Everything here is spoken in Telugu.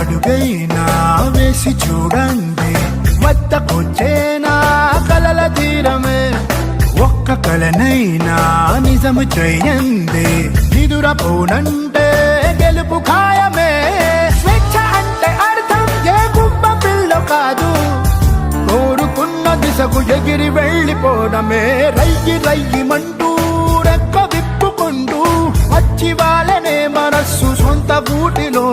అడుగైనా వేసి చూడండి, వద్దకొచ్చేనా కలల తీరమే. ఒక్క కలనైనా నిజము చేయండి, నిదురపోనంటే గెలుపు ఖాయమే. స్వేచ్ఛ అంటే అర్థం ఏ గుబ్బ పిల్ల కాదు, కోరుకున్న దిశకు ఎగిరి వెళ్ళిపోవడమే. రయ్యి రయ్యిమంటూ రెక్క విప్పుకుంటూ వచ్చి వాళ్ళనే మనస్సు సొంత గూటిలో